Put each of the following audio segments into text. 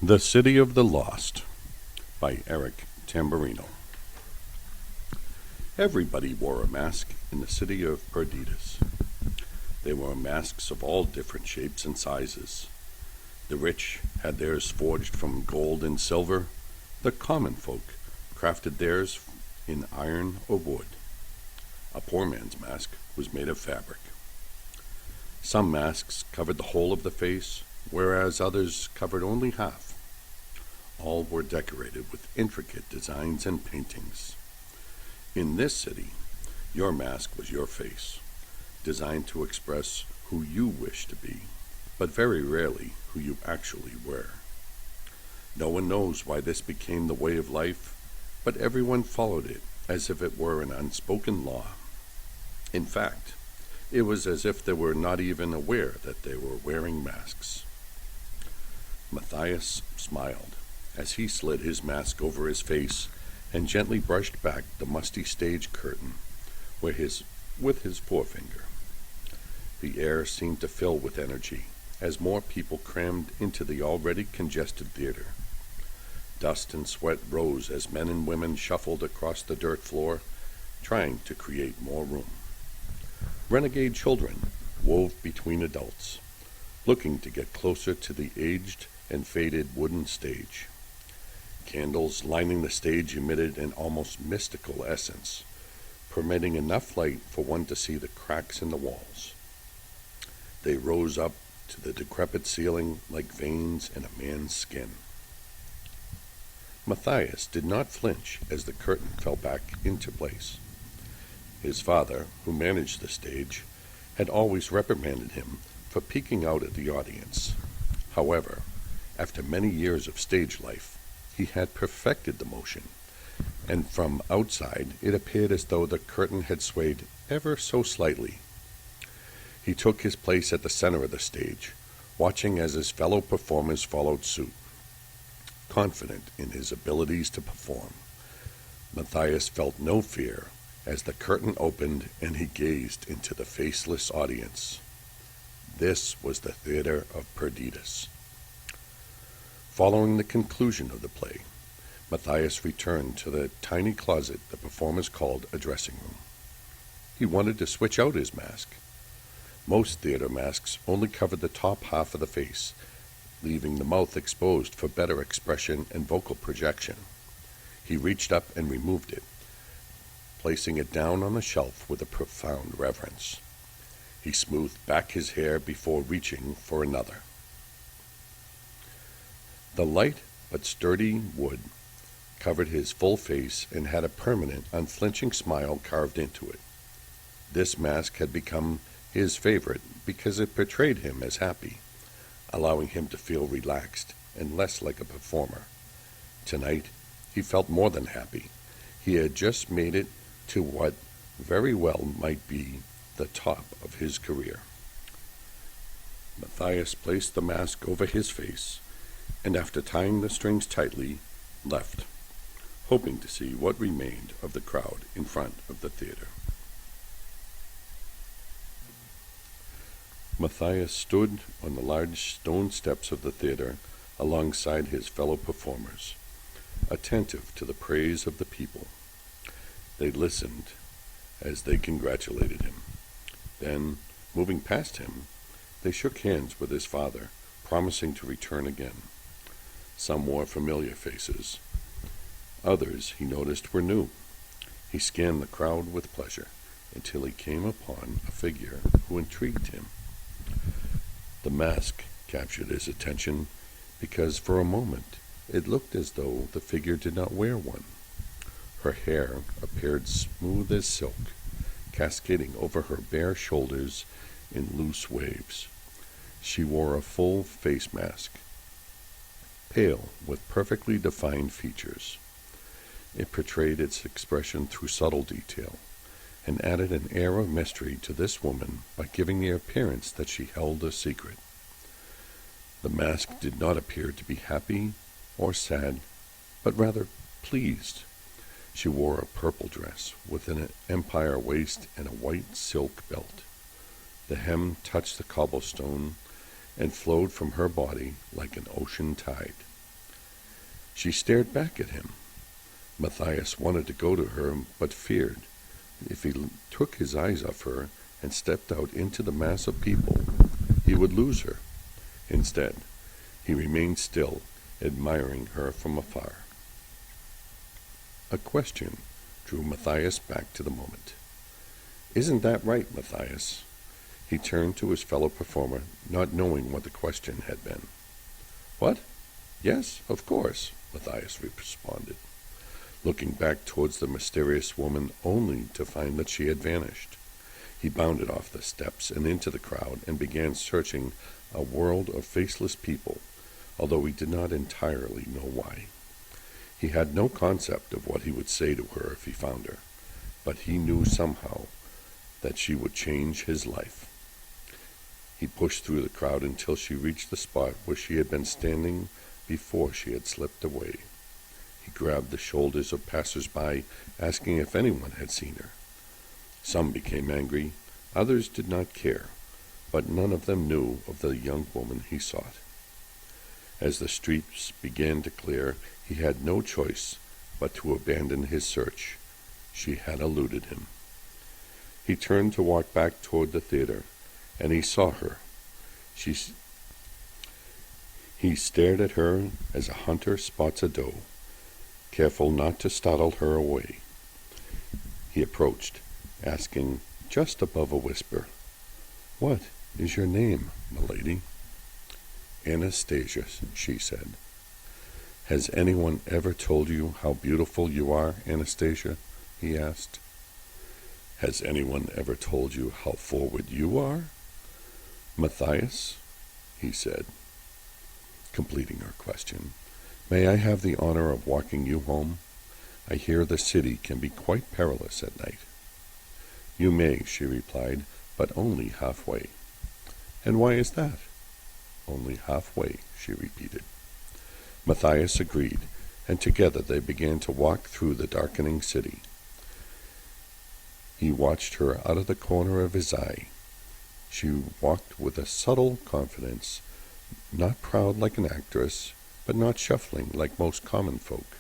The City of the Lost by Eric Tamburino. Everybody wore a mask in the city of Perdidas. They wore masks of all different shapes and sizes. The rich had theirs forged from gold and silver. The common folk crafted theirs in iron or wood. A poor man's mask was made of fabric. Some masks covered the whole of the face, whereas others covered only half. All were decorated with intricate designs and paintings. In this city, your mask was your face, designed to express who you wish to be, but very rarely who you actually were. No one knows why this became the way of life, but everyone followed it as if it were an unspoken law. In fact, it was as if they were not even aware that they were wearing masks. Matthias smiled as he slid his mask over his face and gently brushed back the musty stage curtain with his forefinger. The air seemed to fill with energy as more people crammed into the already congested theater. Dust and sweat rose as men and women shuffled across the dirt floor, trying to create more room. Renegade children wove between adults, looking to get closer to the aged and faded wooden stage. Candles lining the stage emitted an almost mystical essence, permitting enough light for one to see the cracks in the walls. They rose up to the decrepit ceiling like veins in a man's skin. Matthias did not flinch as the curtain fell back into place. His father, who managed the stage, had always reprimanded him for peeking out at the audience. However, after many years of stage life, he had perfected the motion, and from outside it appeared as though the curtain had swayed ever so slightly. He took his place at the center of the stage, watching as his fellow performers followed suit. Confident in his abilities to perform, Matthias felt no fear as the curtain opened and he gazed into the faceless audience. This was the theater of Perdidas. Following the conclusion of the play, Matthias returned to the tiny closet the performers called a dressing room. He wanted to switch out his mask. Most theater masks only covered the top half of the face, leaving the mouth exposed for better expression and vocal projection. He reached up and removed it, placing it down on the shelf with a profound reverence. He smoothed back his hair before reaching for another. The light but sturdy wood covered his full face and had a permanent, unflinching smile carved into it. This mask had become his favorite because it portrayed him as happy, allowing him to feel relaxed and less like a performer. Tonight, he felt more than happy. He had just made it to what very well might be the top of his career. Matthias placed the mask over his face, and after tying the strings tightly, left, hoping to see what remained of the crowd in front of the theater. Matthias stood on the large stone steps of the theater alongside his fellow performers, attentive to the praise of the people. They listened as they congratulated him. Then, moving past him, they shook hands with his father, promising to return again. Some wore familiar faces. Others, he noticed, were new. He scanned the crowd with pleasure until he came upon a figure who intrigued him. The mask captured his attention because for a moment it looked as though the figure did not wear one. Her hair appeared smooth as silk, cascading over her bare shoulders in loose waves. She wore a full face mask, pale with perfectly defined features. It portrayed its expression through subtle detail and added an air of mystery to this woman by giving the appearance that she held a secret. The mask did not appear to be happy or sad, but rather pleased. She wore a purple dress with an empire waist and a white silk belt. The hem touched the cobblestone and flowed from her body like an ocean tide. She stared back at him. Matthias wanted to go to her, but feared if he took his eyes off her and stepped out into the mass of people, he would lose her. Instead, he remained still, admiring her from afar. A question drew Matthias back to the moment. "Isn't that right, Matthias?" He turned to his fellow performer, not knowing what the question had been. "What? Yes, of course," Matthias responded, looking back towards the mysterious woman only to find that she had vanished. He bounded off the steps and into the crowd and began searching a world of faceless people, although he did not entirely know why. He had no concept of what he would say to her if he found her, but he knew somehow that she would change his life. He pushed through the crowd until she reached the spot where she had been standing before she had slipped away. He grabbed the shoulders of passers-by, asking if anyone had seen her. Some became angry, others did not care, but none of them knew of the young woman he sought. As the streets began to clear, he had no choice but to abandon his search. She had eluded him. He turned to walk back toward the theater, and he saw her. He stared at her as a hunter spots a doe, careful not to startle her away. He approached, asking just above a whisper, "What is your name, milady?" "Anastasia," she said. "Has anyone ever told you how beautiful you are, Anastasia?" he asked. "Has anyone ever told you how forward you are?" "Matthias," he said, completing her question, "may I have the honor of walking you home? I hear the city can be quite perilous at night." "You may," she replied, "but only halfway." "And why is that?" "Only halfway," she repeated. Matthias agreed, and together they began to walk through the darkening city. He watched her out of the corner of his eye. She walked with a subtle confidence, not proud like an actress, but not shuffling like most common folk.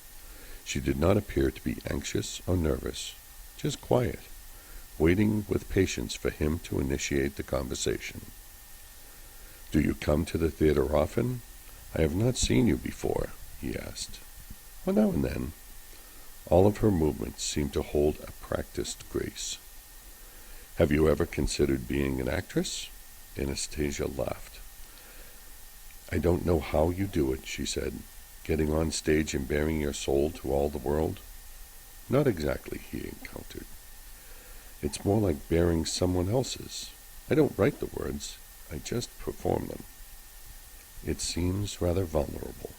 She did not appear to be anxious or nervous, just quiet, waiting with patience for him to initiate the conversation. "Do you come to the theater often? I have not seen you before," he asked. "Well, now and then." All of her movements seemed to hold a practiced grace. "Have you ever considered being an actress?" Anastasia laughed. "I don't know how you do it," she said, "getting on stage and bearing your soul to all the world." "Not exactly," he encountered. "It's more like bearing someone else's. I don't write the words, I just perform them." "It seems rather vulnerable."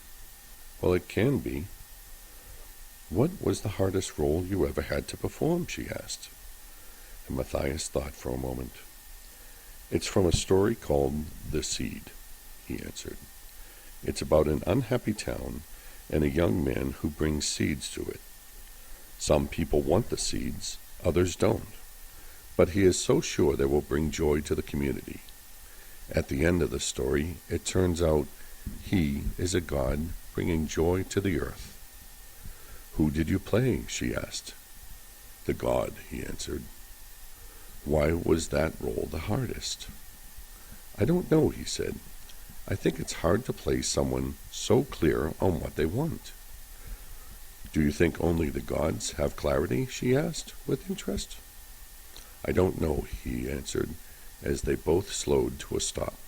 "Well, it can be." "What was the hardest role you ever had to perform?" she asked. And Matthias thought for a moment. "It's from a story called The Seed," he answered. "It's about an unhappy town and a young man who brings seeds to it. Some people want the seeds, others don't, but he is so sure they will bring joy to the community. At the end of the story, it turns out he is a god bringing joy to the earth." "Who did you play?" she asked. "The god," he answered. "Why was that role the hardest?" "I don't know," he said. "I think it's hard to play someone so clear on what they want." "Do you think only the gods have clarity?" she asked, with interest. "I don't know," he answered, as they both slowed to a stop.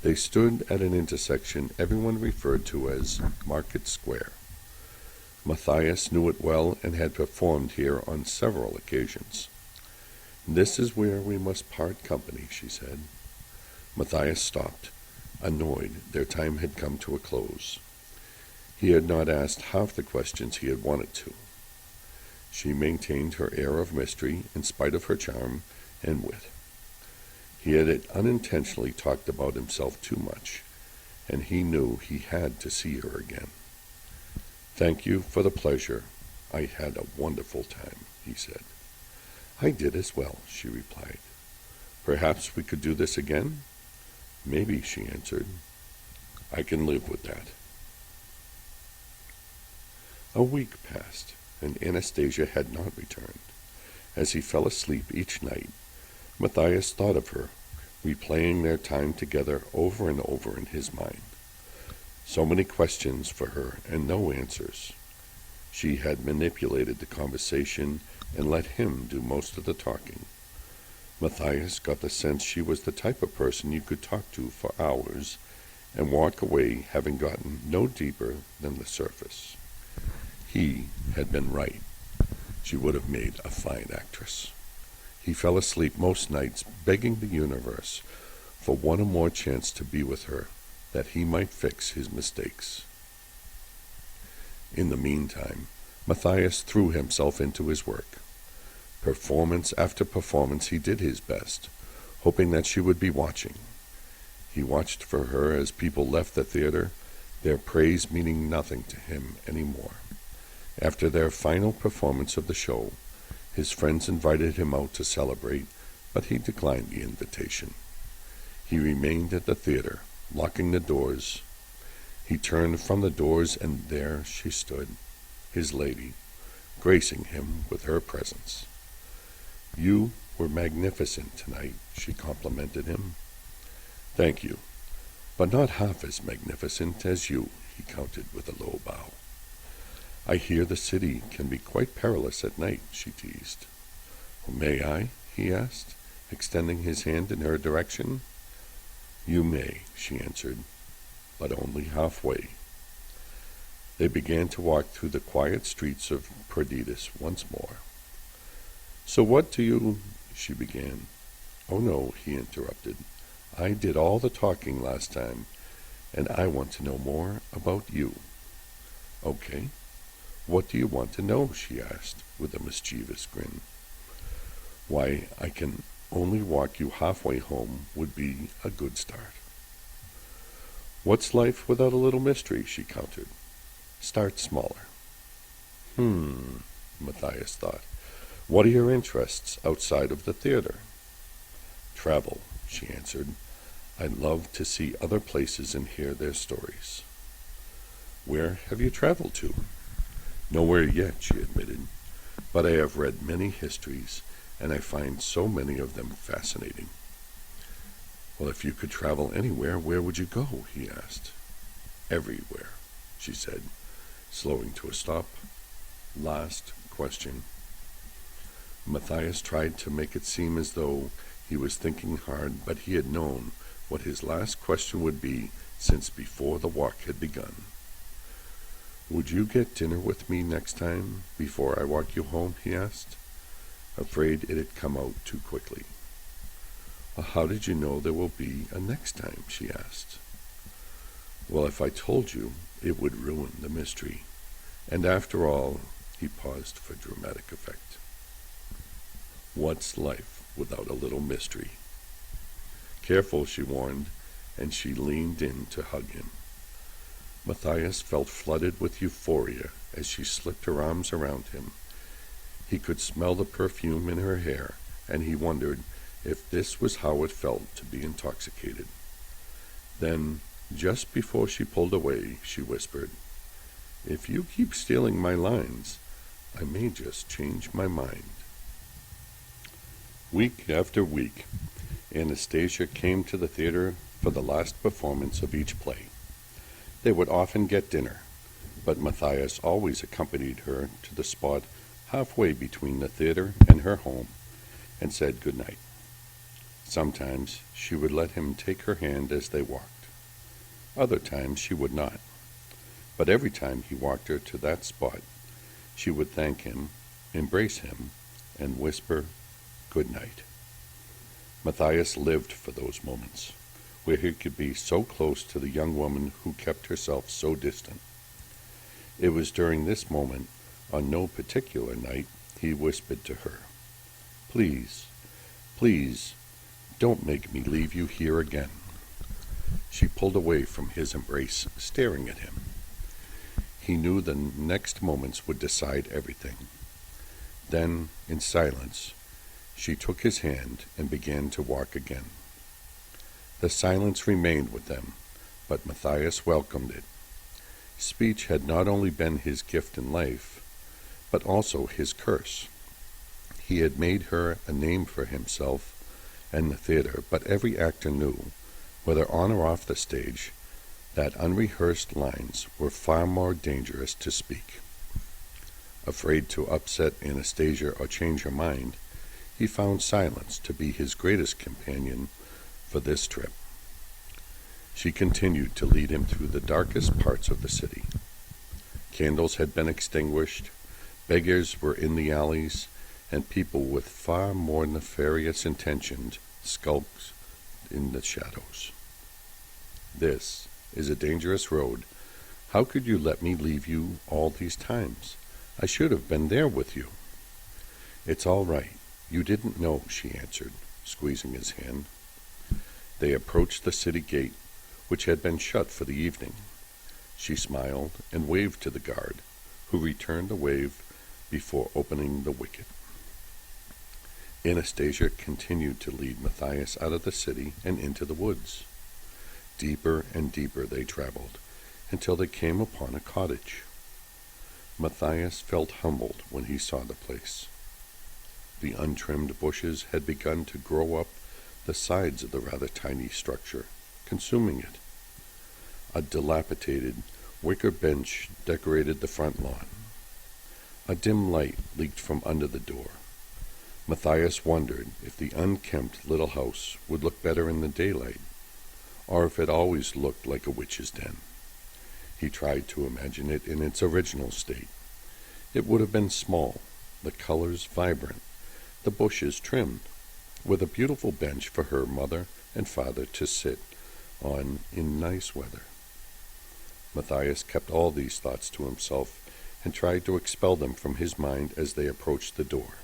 They stood at an intersection everyone referred to as Market Square. Matthias knew it well and had performed here on several occasions. "This is where we must part company," she said. Matthias stopped, annoyed their time had come to a close. He had not asked half the questions he had wanted to. She maintained her air of mystery in spite of her charm and wit. He had unintentionally talked about himself too much, and he knew he had to see her again. "Thank you for the pleasure. I had a wonderful time," he said. "I did as well," she replied. "Perhaps we could do this again?" "Maybe," she answered. "I can live with that." A week passed, and Anastasia had not returned. As he fell asleep each night, Matthias thought of her, replaying their time together over and over in his mind. So many questions for her and no answers. She had manipulated the conversation and let him do most of the talking. Matthias got the sense she was the type of person you could talk to for hours and walk away having gotten no deeper than the surface. He had been right. She would have made a fine actress. He fell asleep most nights begging the universe for one or more chance to be with her, that he might fix his mistakes. In the meantime, Matthias threw himself into his work. Performance after performance he did his best, hoping that she would be watching. He watched for her as people left the theater, their praise meaning nothing to him anymore. After their final performance of the show, his friends invited him out to celebrate, but he declined the invitation. He remained at the theater, locking the doors. He turned from the doors, and there she stood, his lady, gracing him with her presence. "You were magnificent tonight," she complimented him. "Thank you, but not half as magnificent as you," he countered with a low bow. "I hear the city can be quite perilous at night," she teased. "May I?" he asked, extending his hand in her direction. "You may," she answered, "but only halfway." They began to walk through the quiet streets of Perdidas once more. "So what do you—" she began. "Oh no," he interrupted. "I did all the talking last time, and I want to know more about you." "Okay. What do you want to know?" she asked, with a mischievous grin. "Why, I can only walk you halfway home would be a good start." "What's life without a little mystery?" she countered. "Start smaller." Matthias thought. "What are your interests outside of the theater?" "Travel," she answered. "I love to see other places and hear their stories." "Where have you traveled to?" "Nowhere yet," she admitted, "but I have read many histories, and I find so many of them fascinating." "Well, if you could travel anywhere, where would you go?" he asked. "Everywhere," she said, slowing to a stop. "Last question." Matthias tried to make it seem as though he was thinking hard, but he had known what his last question would be since before the walk had begun. "Would you get dinner with me next time, before I walk you home?" he asked, afraid it had come out too quickly. "Well, how did you know there will be a next time?" she asked. "Well, if I told you, it would ruin the mystery. And after all," he paused for dramatic effect, "what's life without a little mystery?" "Careful," she warned, and she leaned in to hug him. Matthias felt flooded with euphoria as she slipped her arms around him. He could smell the perfume in her hair, and he wondered if this was how it felt to be intoxicated. Then, just before she pulled away, she whispered, "If you keep stealing my lines, I may just change my mind." Week after week, Anastasia came to the theater for the last performance of each play. They would often get dinner, but Matthias always accompanied her to the spot halfway between the theater and her home and said good night. Sometimes she would let him take her hand as they walked. Other times she would not. But every time he walked her to that spot, she would thank him, embrace him, and whisper good night. Matthias lived for those moments, where he could be so close to the young woman who kept herself so distant. It was during this moment, on no particular night, he whispered to her, "Please, please, don't make me leave you here again." She pulled away from his embrace, staring at him. He knew the next moments would decide everything. Then, in silence, she took his hand and began to walk again. The silence remained with them, but Matthias welcomed it. Speech had not only been his gift in life, but also his curse. He had made her a name for himself and the theater, but every actor knew, whether on or off the stage, that unrehearsed lines were far more dangerous to speak. Afraid to upset Anastasia or change her mind, he found silence to be his greatest companion for this trip. She continued to lead him through the darkest parts of the city. Candles had been extinguished, beggars were in the alleys, and people with far more nefarious intentions skulked in the shadows. "This is a dangerous road. How could you let me leave you all these times? I should have been there with you." "It's all right. You didn't know," she answered, squeezing his hand. They approached the city gate, which had been shut for the evening. She smiled and waved to the guard, who returned the wave before opening the wicket. Anastasia continued to lead Matthias out of the city and into the woods. Deeper and deeper they traveled, until they came upon a cottage. Matthias felt humbled when he saw the place. The untrimmed bushes had begun to grow up the sides of the rather tiny structure, consuming it. A dilapidated wicker bench decorated the front lawn. A dim light leaked from under the door. Matthias wondered if the unkempt little house would look better in the daylight, or if it always looked like a witch's den. He tried to imagine it in its original state. It would have been small, the colors vibrant, the bushes trimmed, with a beautiful bench for her mother and father to sit on in nice weather. Matthias kept all these thoughts to himself and tried to expel them from his mind as they approached the door.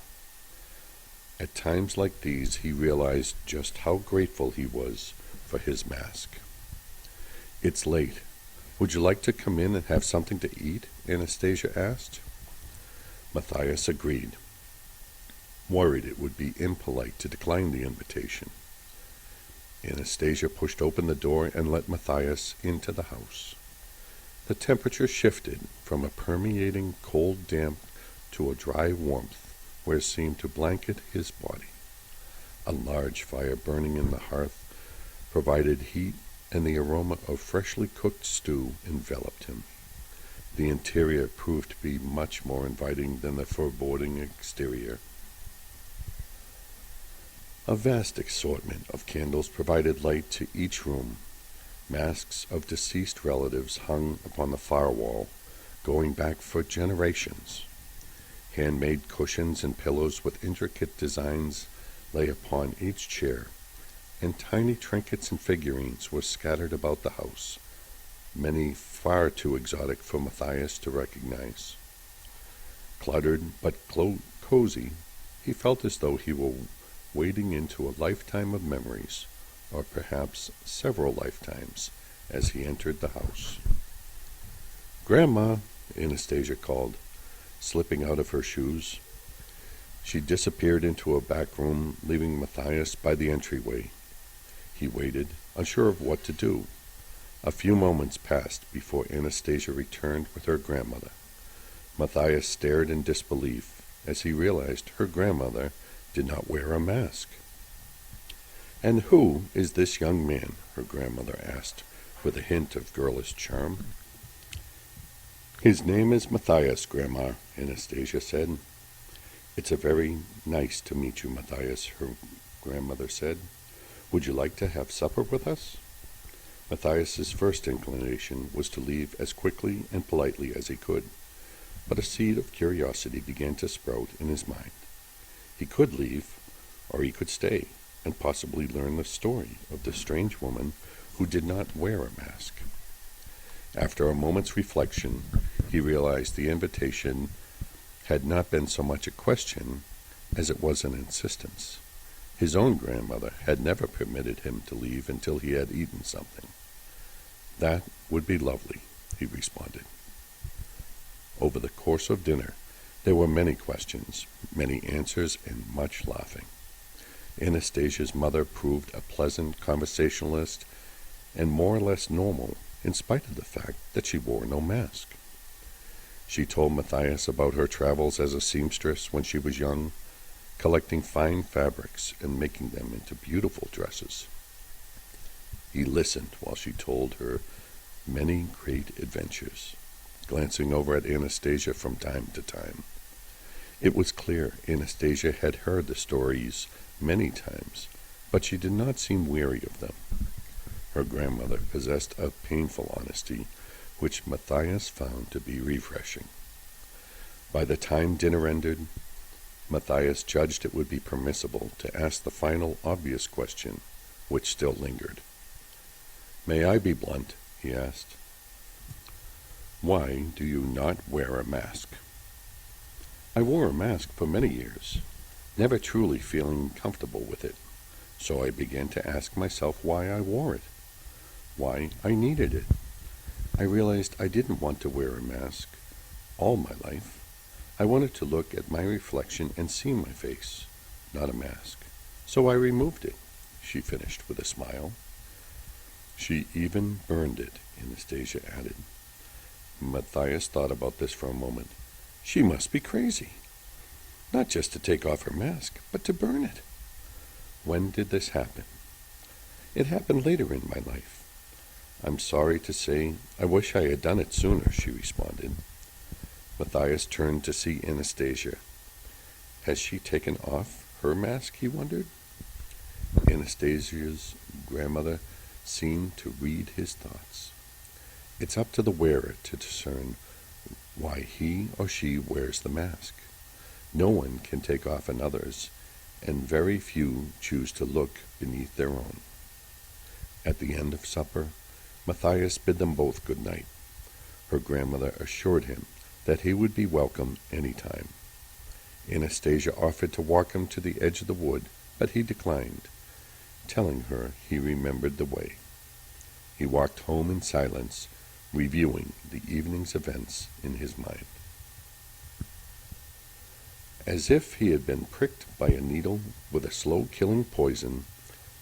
At times like these he realized just how grateful he was for his mask. "It's late. Would you like to come in and have something to eat?" Anastasia asked. Matthias agreed, worried it would be impolite to decline the invitation. Anastasia pushed open the door and let Matthias into the house. The temperature shifted from a permeating cold damp to a dry warmth where it seemed to blanket his body. A large fire burning in the hearth provided heat, and the aroma of freshly cooked stew enveloped him. The interior proved to be much more inviting than the foreboding exterior. A vast assortment of candles provided light to each room. Masks of deceased relatives hung upon the far wall, going back for generations. Handmade cushions and pillows with intricate designs lay upon each chair, and tiny trinkets and figurines were scattered about the house, many far too exotic for Matthias to recognize. Cluttered but cozy, he felt as though he were wading into a lifetime of memories, or perhaps several lifetimes, as he entered the house. "Grandma," Anastasia called, slipping out of her shoes. She disappeared into a back room, leaving Matthias by the entryway. He waited, unsure of what to do. A few moments passed before Anastasia returned with her grandmother. Matthias stared in disbelief as he realized her grandmother did not wear a mask. "And who is this young man?" her grandmother asked, with a hint of girlish charm. "His name is Matthias, Grandma," Anastasia said. "It's very nice to meet you, Matthias," her grandmother said. "Would you like to have supper with us?" Matthias's first inclination was to leave as quickly and politely as he could, but a seed of curiosity began to sprout in his mind. He could leave, or he could stay, and possibly learn the story of the strange woman who did not wear a mask. After a moment's reflection, he realized the invitation had not been so much a question as it was an insistence. His own grandmother had never permitted him to leave until he had eaten something. "That would be lovely," he responded. Over the course of dinner, there were many questions, many answers, and much laughing. Anastasia's mother proved a pleasant conversationalist and more or less normal in spite of the fact that she wore no mask. She told Matthias about her travels as a seamstress when she was young, collecting fine fabrics and making them into beautiful dresses. He listened while she told her many great adventures, glancing over at Anastasia from time to time. It was clear Anastasia had heard the stories many times, but she did not seem weary of them. Her grandmother possessed a painful honesty, which Matthias found to be refreshing. By the time dinner ended, Matthias judged it would be permissible to ask the final obvious question, which still lingered. "May I be blunt?" he asked. "Why do you not wear a mask?" "I wore a mask for many years, never truly feeling comfortable with it, so I began to ask myself why I wore it, why I needed it. I realized I didn't want to wear a mask all my life. I wanted to look at my reflection and see my face, not a mask. So I removed it," she finished with a smile. "She even burned it," Anastasia added. Matthias thought about this for a moment. She must be crazy. Not just to take off her mask, but to burn it. When did this happen? It happened later in my life. I'm sorry to say I wish I had done it sooner, she responded. Matthias turned to see Anastasia. Has she taken off her mask, he wondered? Anastasia's grandmother seemed to read his thoughts. It's up to the wearer to discern why he or she wears the mask. No one can take off another's, and very few choose to look beneath their own. At the end of supper, Matthias bid them both good night. Her grandmother assured him that he would be welcome any time. Anastasia offered to walk him to the edge of the wood, but he declined, telling her he remembered the way. He walked home in silence, reviewing the evening's events in his mind. As if he had been pricked by a needle with a slow-killing poison,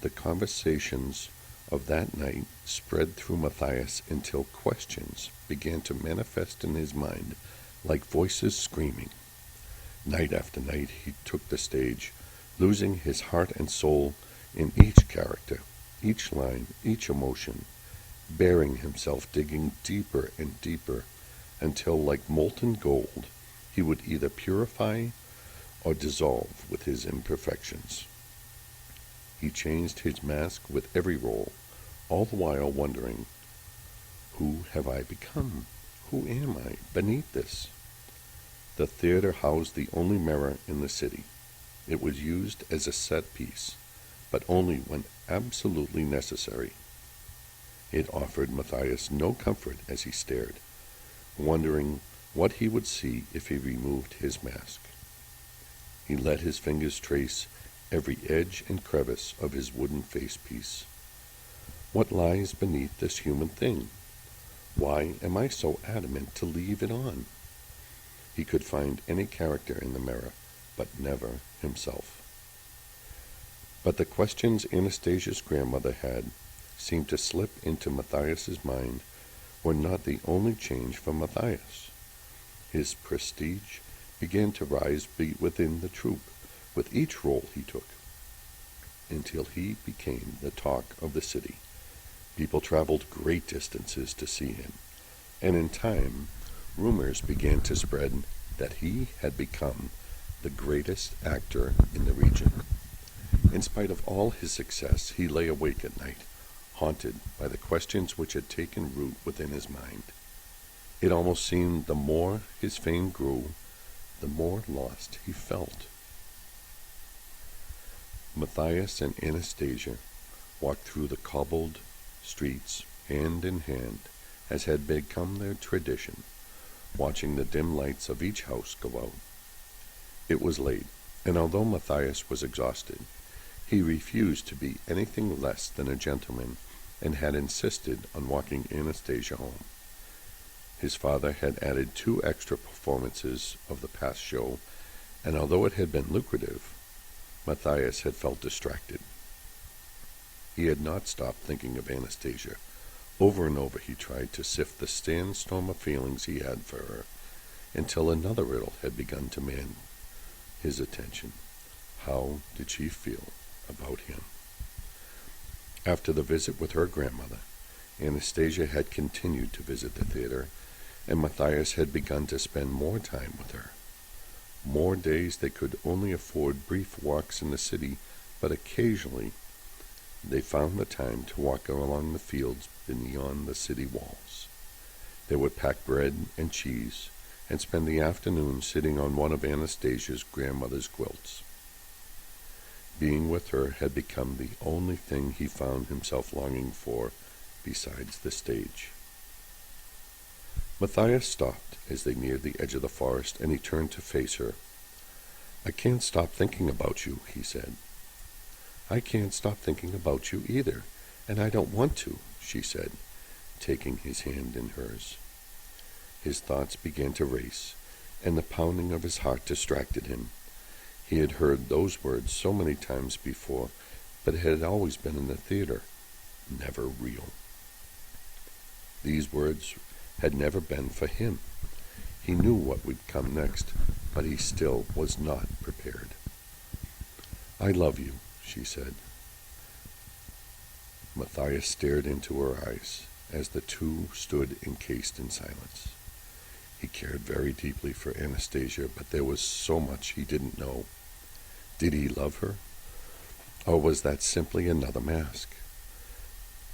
the conversations of that night spread through Matthias until questions began to manifest in his mind like voices screaming. Night after night he took the stage, losing his heart and soul in each character, each line, each emotion, bearing himself digging deeper and deeper until, like molten gold, he would either purify or dissolve with his imperfections. He changed his mask with every role, all the while wondering, who have I become? Who am I beneath this? The theater housed the only mirror in the city. It was used as a set piece, but only when absolutely necessary. It offered Matthias no comfort as he stared, wondering what he would see if he removed his mask. He let his fingers trace every edge and crevice of his wooden facepiece. What lies beneath this human thing? Why am I so adamant to leave it on? He could find any character in the mirror, but never himself. But the questions Anastasia's grandmother had seemed to slip into Matthias's mind were not the only change for Matthias. His prestige began to rise within the troupe with each role he took, until he became the talk of the city. People traveled great distances to see him, and in time, rumors began to spread that he had become the greatest actor in the region. In spite of all his success, he lay awake at night, haunted by the questions which had taken root within his mind. It almost seemed the more his fame grew, the more lost he felt. Matthias and Anastasia walked through the cobbled streets hand in hand, as had become their tradition, watching the dim lights of each house go out. It was late, and although Matthias was exhausted, he refused to be anything less than a gentleman and had insisted on walking Anastasia home. His father had added 2 extra performances of the past show, and although it had been lucrative, Matthias had felt distracted. He had not stopped thinking of Anastasia Over and over he tried to sift the sandstorm of feelings he had for her, until another riddle had begun to demand his attention. How did she feel about him? After the visit with her grandmother, Anastasia had continued to visit the theater, and Matthias had begun to spend more time with her. More days they could only afford brief walks in the city, but occasionally they found the time to walk along the fields beyond the city walls. They would pack bread and cheese and spend the afternoon sitting on one of Anastasia's grandmother's quilts. Being with her had become the only thing he found himself longing for besides the stage. Matthias stopped as they neared the edge of the forest, and he turned to face her. "I can't stop thinking about you," he said. "I can't stop thinking about you either, and I don't want to," she said, taking his hand in hers. His thoughts began to race, and the pounding of his heart distracted him. He had heard those words so many times before, but it had always been in the theater, never real. These words had never been for him. He knew what would come next, but he still was not prepared. "I love you," she said. Matthias stared into her eyes as the two stood encased in silence. He cared very deeply for Anastasia, but there was so much he didn't know. Did he love her? Or was that simply another mask?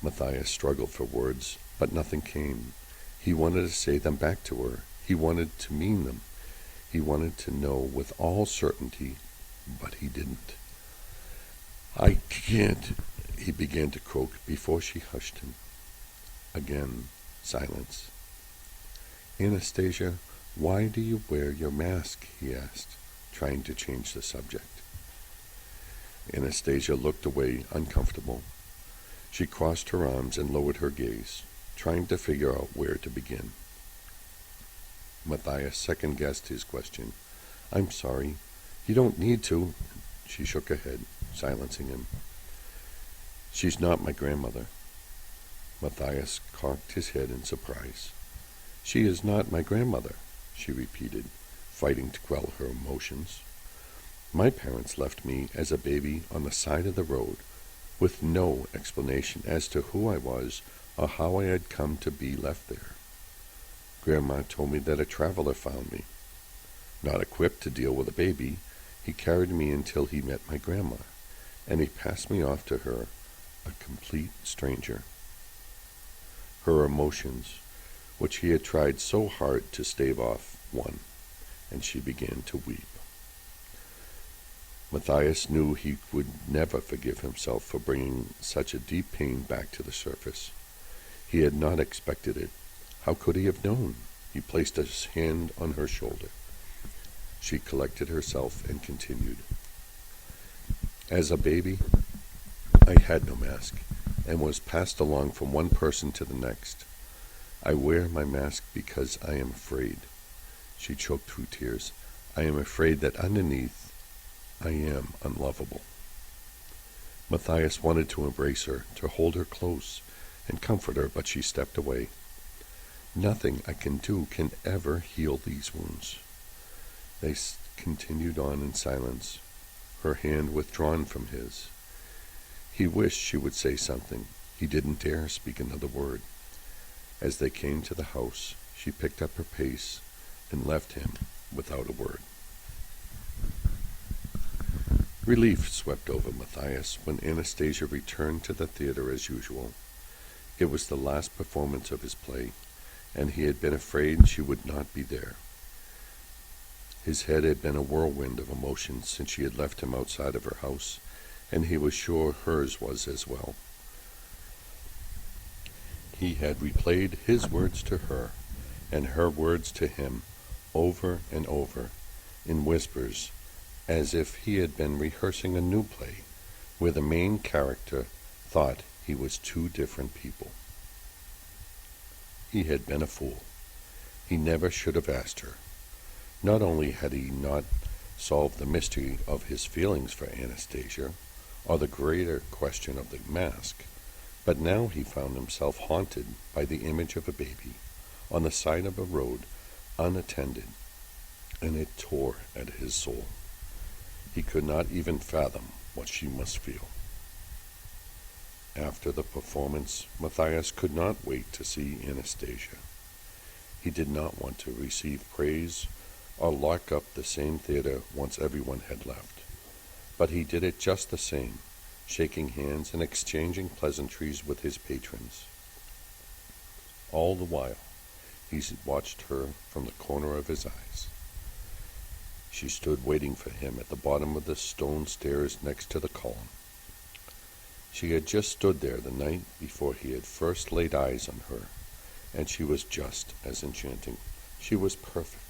Matthias struggled for words, but nothing came. He wanted to say them back to her. He wanted to mean them. He wanted to know with all certainty, but he didn't. "I can't," he began to croak before she hushed him. Again, silence. "Anastasia, why do you wear your mask?" he asked, trying to change the subject. Anastasia looked away, uncomfortable. She crossed her arms and lowered her gaze, trying to figure out where to begin. Matthias second-guessed his question. "I'm sorry. You don't need to." She shook her head, silencing him. "She's not my grandmother." Matthias cocked his head in surprise. "She is not my grandmother," she repeated, fighting to quell her emotions. "My parents left me as a baby on the side of the road, with no explanation as to who I was or how I had come to be left there. Grandma told me that a traveler found me. Not equipped to deal with a baby, he carried me until he met my grandma, and he passed me off to her, a complete stranger." Her emotions, which he had tried so hard to stave off, won, and she began to weep. Matthias knew he would never forgive himself for bringing such a deep pain back to the surface. He had not expected it. How could he have known? He placed his hand on her shoulder. She collected herself and continued. "As a baby, I had no mask, and was passed along from one person to the next. I wear my mask because I am afraid." She choked through tears. "I am afraid that underneath I am unlovable." Matthias wanted to embrace her, to hold her close and comfort her, but she stepped away. "Nothing I can do can ever heal these wounds." They continued on in silence, her hand withdrawn from his. He wished she would say something. He didn't dare speak another word. As they came to the house, she picked up her pace and left him without a word. Relief swept over Matthias when Anastasia returned to the theater as usual. It was the last performance of his play, and he had been afraid she would not be there. His head had been a whirlwind of emotions since she had left him outside of her house, and he was sure hers was as well. He had replayed his words to her, and her words to him, over and over, in whispers, as if he had been rehearsing a new play, where the main character thought he was two different people. He had been a fool. He never should have asked her. Not only had he not solved the mystery of his feelings for Anastasia, or the greater question of the mask, But now he found himself haunted by the image of a baby on the side of a road, unattended, and it tore at his soul. He could not even fathom what she must feel. After the performance, Matthias could not wait to see Anastasia. He did not want to receive praise or lock up the same theater once everyone had left. But he did it just the same, shaking hands and exchanging pleasantries with his patrons. All the while, he watched her from the corner of his eyes. She stood waiting for him at the bottom of the stone stairs next to the column. She had just stood there the night before he had first laid eyes on her, and she was just as enchanting. She was perfect.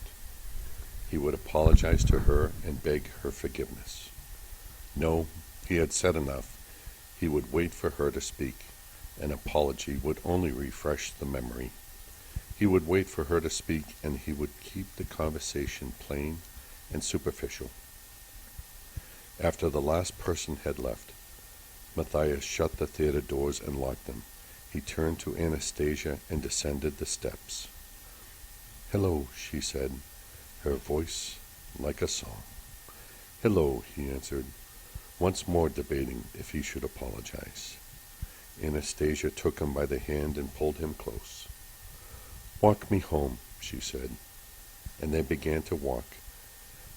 He would apologize to her and beg her forgiveness. No, he had said enough. He would wait for her to speak. An apology would only refresh the memory. He would wait for her to speak, and he would keep the conversation plain and superficial. After the last person had left, Matthias shut the theater doors and locked them. He turned to Anastasia and descended the steps. "Hello," she said, her voice like a song. "Hello," he answered, once more debating if he should apologize. Anastasia took him by the hand and pulled him close. "Walk me home," she said, and they began to walk,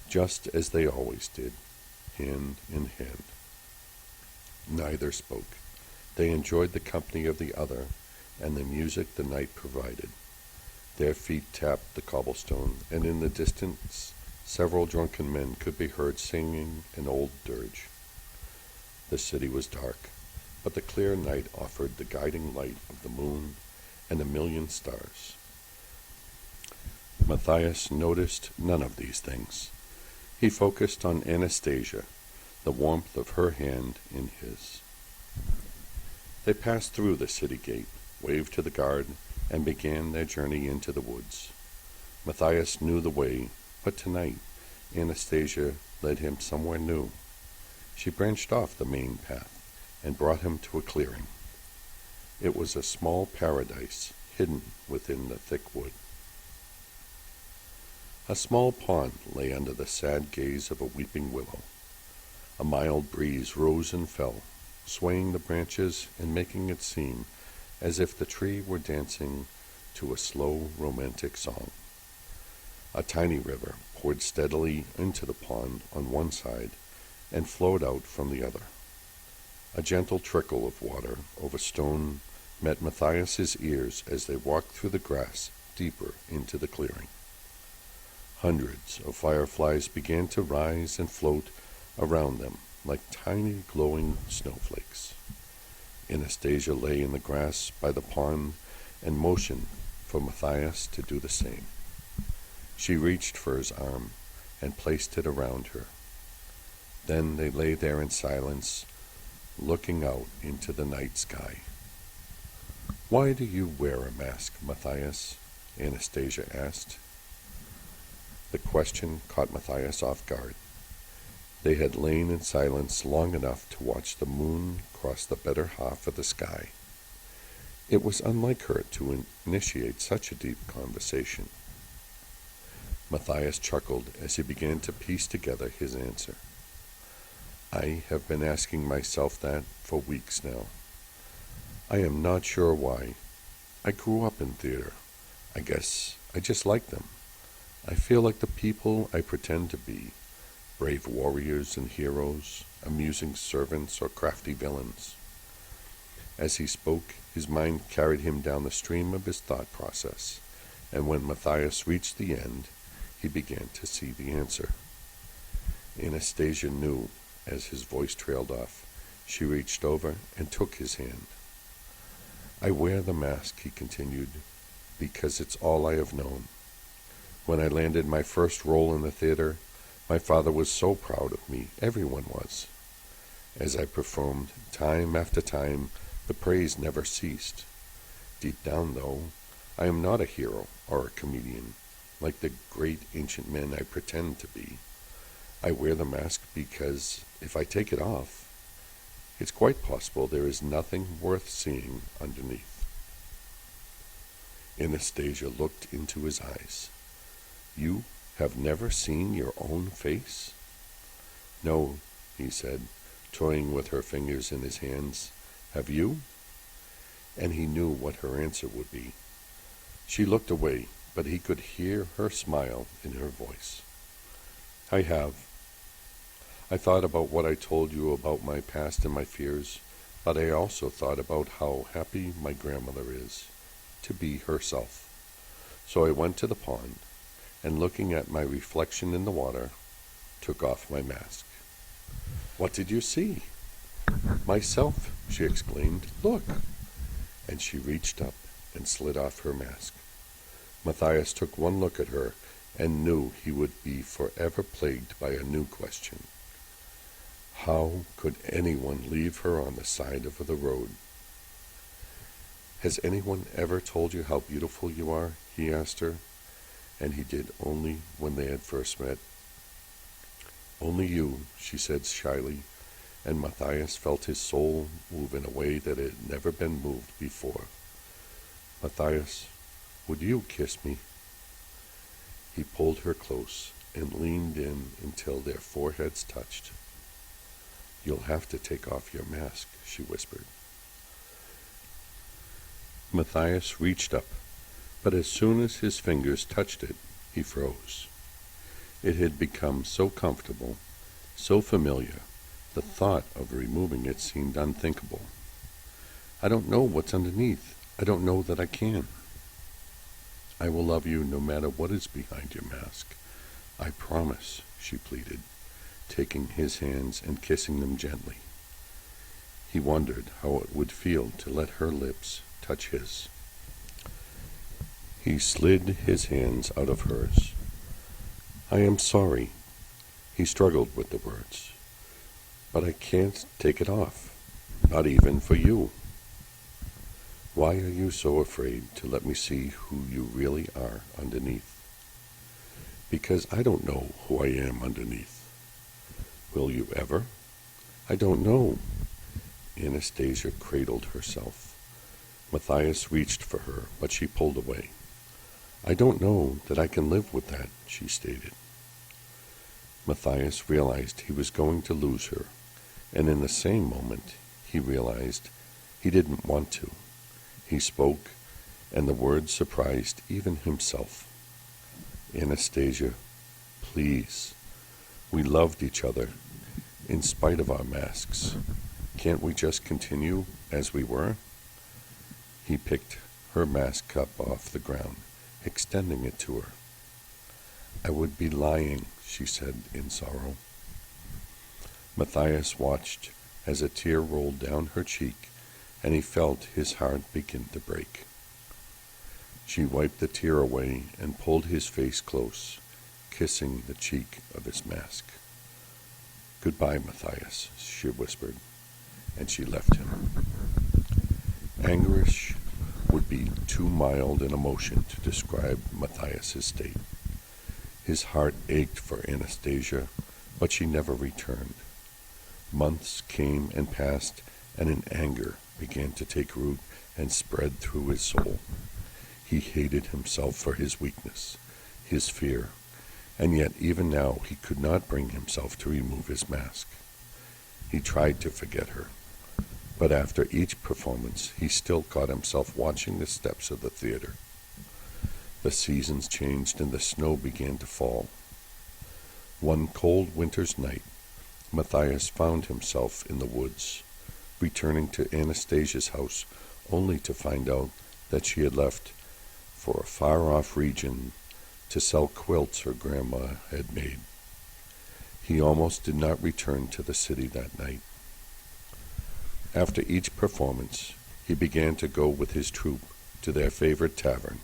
just as they always did, hand in hand. Neither spoke. They enjoyed the company of the other and the music the night provided. Their feet tapped the cobblestone, and in the distance several drunken men could be heard singing an old dirge. The city was dark, but the clear night offered the guiding light of the moon and a million stars. Matthias noticed none of these things. He focused on Anastasia, the warmth of her hand in his. They passed through the city gate, waved to the guard, and began their journey into the woods. Matthias knew the way, but tonight Anastasia led him somewhere new. She branched off the main path and brought him to a clearing. It was a small paradise hidden within the thick wood. A small pond lay under the sad gaze of a weeping willow. A mild breeze rose and fell, swaying the branches and making it seem as if the tree were dancing to a slow, romantic song. A tiny river poured steadily into the pond on one side and flowed out from the other. A gentle trickle of water over stone met Matthias's ears as they walked through the grass deeper into the clearing. Hundreds of fireflies began to rise and float around them like tiny glowing snowflakes. Anastasia lay in the grass by the pond and motioned for Matthias to do the same. She reached for his arm and placed it around her. Then they lay there in silence, looking out into the night sky. "Why do you wear a mask, Matthias?" Anastasia asked. The question caught Matthias off guard. They had lain in silence long enough to watch the moon cross the better half of the sky. It was unlike her to initiate such a deep conversation. Matthias chuckled as he began to piece together his answer. "I have been asking myself that for weeks now. I am not sure why. I grew up in theater. I guess I just like them. I feel like the people I pretend to be, brave warriors and heroes, amusing servants or crafty villains." As he spoke, his mind carried him down the stream of his thought process, and when Matthias reached the end, he began to see the answer. Anastasia knew as his voice trailed off. She reached over and took his hand. "I wear the mask," he continued, "because it's all I have known. When I landed my first role in the theater, my father was so proud of me. Everyone was. As I performed, time after time, the praise never ceased. Deep down, though, I am not a hero or a comedian, like the great ancient men I pretend to be. I wear the mask because if I take it off, It's quite possible there is nothing worth seeing underneath. Anastasia looked into his eyes. You have never seen your own face? No, he said, toying with her fingers in his hands. Have you? And he knew what her answer would be. She looked away, but he could hear her smile in her voice. I have. I thought about what I told you about my past and my fears, but I also thought about how happy my grandmother is to be herself. So I went to the pond, and looking at my reflection in the water, took off my mask. What did you see? Myself, she exclaimed. Look! And she reached up and slid off her mask. Matthias took one look at her and knew he would be forever plagued by a new question. How could anyone leave her on the side of the road? Has anyone ever told you how beautiful you are? He asked her, and he did only when they had first met. Only you, she said shyly, and Matthias felt his soul move in a way that it had never been moved before. Matthias, would you kiss me? He pulled her close and leaned in until their foreheads touched. You'll have to take off your mask, she whispered. Matthias reached up, but as soon as his fingers touched it, he froze. It had become so comfortable, so familiar, the thought of removing it seemed unthinkable. I don't know what's underneath. I don't know that I can. I will love you no matter what is behind your mask. I promise, she pleaded, taking his hands and kissing them gently. He wondered how it would feel to let her lips touch his. He slid his hands out of hers. I am sorry. He struggled with the words. But I can't take it off, not even for you. Why are you so afraid to let me see who you really are underneath? Because I don't know who I am underneath. Will you ever? I don't know. Anastasia cradled herself. Matthias reached for her, but she pulled away. I don't know that I can live with that, she stated. Matthias realized he was going to lose her, and in the same moment he realized he didn't want to. He spoke, and the words surprised even himself. Anastasia, please. We loved each other, in spite of our masks. Can't we just continue as we were? He picked her mask up off the ground, extending it to her. I would be lying, she said in sorrow. Matthias watched as a tear rolled down her cheek, and he felt his heart begin to break. She wiped the tear away and pulled his face close, kissing the cheek of his mask. Goodbye, Matthias, she whispered, and she left him. Anguish would be too mild an emotion to describe Matthias's state. His heart ached for Anastasia, but she never returned. Months came and passed, and an anger began to take root and spread through his soul. He hated himself for his weakness, his fear, and yet even now he could not bring himself to remove his mask. He tried to forget her, but after each performance he still caught himself watching the steps of the theater. The seasons changed and the snow began to fall. One cold winter's night, Matthias found himself in the woods, returning to Anastasia's house only to find out that she had left for a far-off region to sell quilts her grandma had made. He almost did not return to the city that night. After each performance, he began to go with his troupe to their favorite tavern.